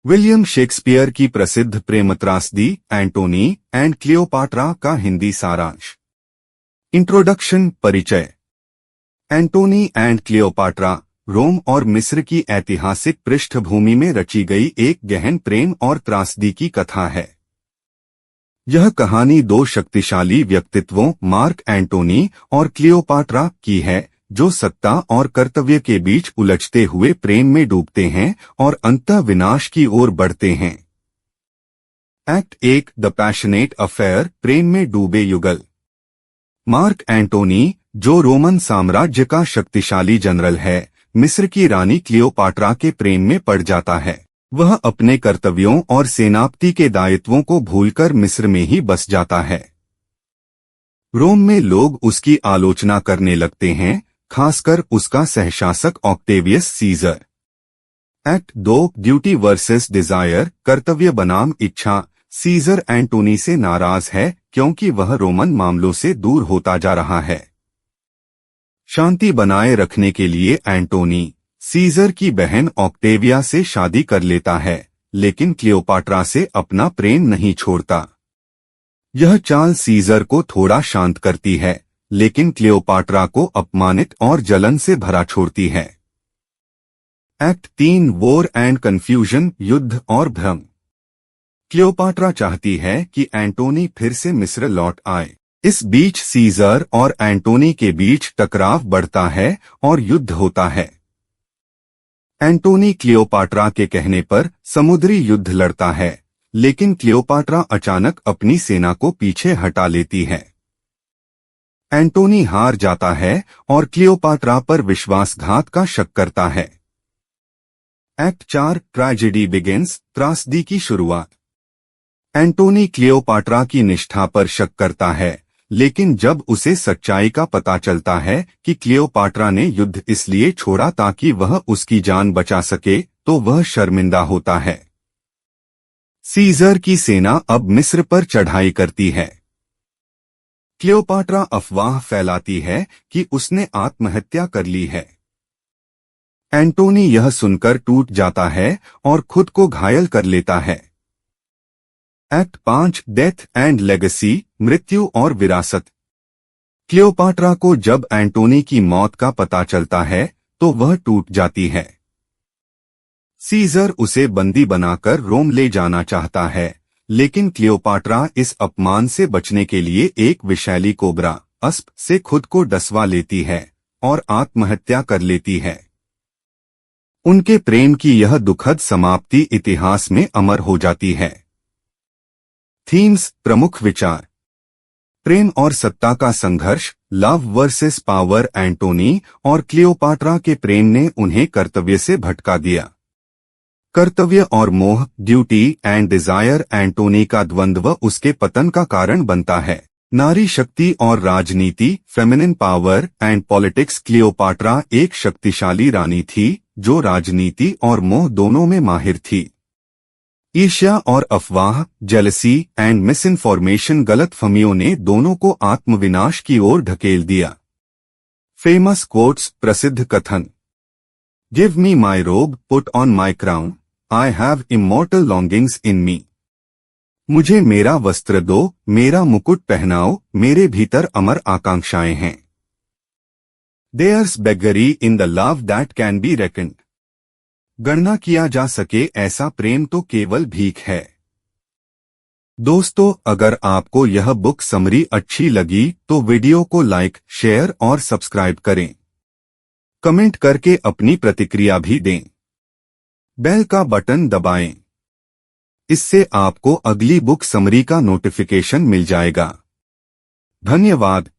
William Shakespeare की प्रसिद्ध प्रेम त्रासदी एंटोनी एंड क्लियोपाट्रा का हिंदी सारांश। इंट्रोडक्शन, परिचय। एंटोनी एंड क्लियोपाट्रा रोम और मिस्र की ऐतिहासिक पृष्ठभूमि में रची गई एक गहन प्रेम और त्रासदी की कथा है। यह कहानी दो शक्तिशाली व्यक्तित्वों मार्क एंटोनी और क्लियोपाट्रा की है, जो सत्ता और कर्तव्य के बीच उलझते हुए प्रेम में डूबते हैं और अंततः विनाश की ओर बढ़ते हैं। एक्ट 1 द पैशनेट अफेयर, प्रेम में डूबे युगल। मार्क एंटोनी, जो रोमन साम्राज्य का शक्तिशाली जनरल है, मिस्र की रानी क्लियोपाट्रा के प्रेम में पड़ जाता है। वह अपने कर्तव्यों और सेनापति के दायित्वों को भूलकर मिस्र में ही बस जाता है। रोम में लोग उसकी आलोचना करने लगते हैं, खासकर उसका सहशासक Octavius Caesar. Act 2 duty versus desire, कर्तव्य बनाम इच्छा। सीजर एंटोनी से नाराज है क्योंकि वह रोमन मामलों से दूर होता जा रहा है। शांति बनाए रखने के लिए एंटोनी सीजर की बहन ऑक्टेविया से शादी कर लेता है, लेकिन क्लियोपाट्रा से अपना प्रेम नहीं छोड़ता। यह चाल सीजर को थोड़ा शांत करती है, लेकिन क्लियोपाट्रा को अपमानित और जलन से भरा छोड़ती है। एक्ट 3 वॉर एंड कंफ्यूजन, युद्ध और भ्रम। क्लियोपाट्रा चाहती है कि एंटोनी फिर से मिस्र लौट आए। इस बीच सीजर और एंटोनी के बीच टकराव बढ़ता है और युद्ध होता है। एंटोनी क्लियोपाट्रा के कहने पर समुद्री युद्ध लड़ता है, लेकिन क्लियोपाट्रा अचानक अपनी सेना को पीछे हटा लेती है। एंटोनी हार जाता है और क्लियोपाट्रा पर विश्वासघात का शक करता है। एक्ट 4 ट्रेजेडी बिगिंस, त्रासदी की शुरुआत। एंटोनी क्लियोपाट्रा की निष्ठा पर शक करता है, लेकिन जब उसे सच्चाई का पता चलता है कि क्लियोपाट्रा ने युद्ध इसलिए छोड़ा ताकि वह उसकी जान बचा सके, तो वह शर्मिंदा होता है। सीजर की सेना अब मिस्र पर चढ़ाई करती है। क्लियोपाट्रा अफवाह फैलाती है कि उसने आत्महत्या कर ली है। एंटोनी यह सुनकर टूट जाता है और खुद को घायल कर लेता है। एक्ट 5 डेथ एंड लेगेसी, मृत्यु और विरासत। क्लियोपाट्रा को जब एंटोनी की मौत का पता चलता है तो वह टूट जाती है। सीजर उसे बंदी बनाकर रोम ले जाना चाहता है, लेकिन क्लियोपाट्रा इस अपमान से बचने के लिए एक विषैली कोबरा अस्प से खुद को डसवा लेती है और आत्महत्या कर लेती है। उनके प्रेम की यह दुखद समाप्ति इतिहास में अमर हो जाती है। थीम्स, प्रमुख विचार। प्रेम और सत्ता का संघर्ष, लव वर्सेस पावर। एंटोनी और क्लियोपाट्रा के प्रेम ने उन्हें कर्तव्य से भटका दिया। कर्तव्य और मोह, ड्यूटी एंड डिजायर। एंटोनी का द्वंद्व उसके पतन का कारण बनता है। नारी शक्ति और राजनीति, feminine power and politics. Cleopatra एक शक्तिशाली रानी थी जो राजनीति और मोह दोनों में माहिर थी। ईर्ष्या और अफवाह, जेलसी एंड मिसइंफॉर्मेशन। गलतफहमियों ने दोनों को आत्मविनाश की ओर ढकेल दिया। फेमस कोट्स, प्रसिद्ध कथन। Give me my robe, put on my crown, I have immortal longings in me. मुझे मेरा वस्त्र दो, मेरा मुकुट पहनाओ, मेरे भीतर अमर आकांक्षाएं हैं। There's beggary in the love that can be reckoned. गणना किया जा सके ऐसा प्रेम तो केवल भीख है। दोस्तों, अगर आपको यह बुक समरी अच्छी लगी तो वीडियो को लाइक, शेयर और सब्सक्राइब करें। कमेंट करके अपनी प्रतिक्रिया भी दें। बेल का बटन दबाएं। इससे आपको अगली बुक समरी का नोटिफिकेशन मिल जाएगा। धन्यवाद।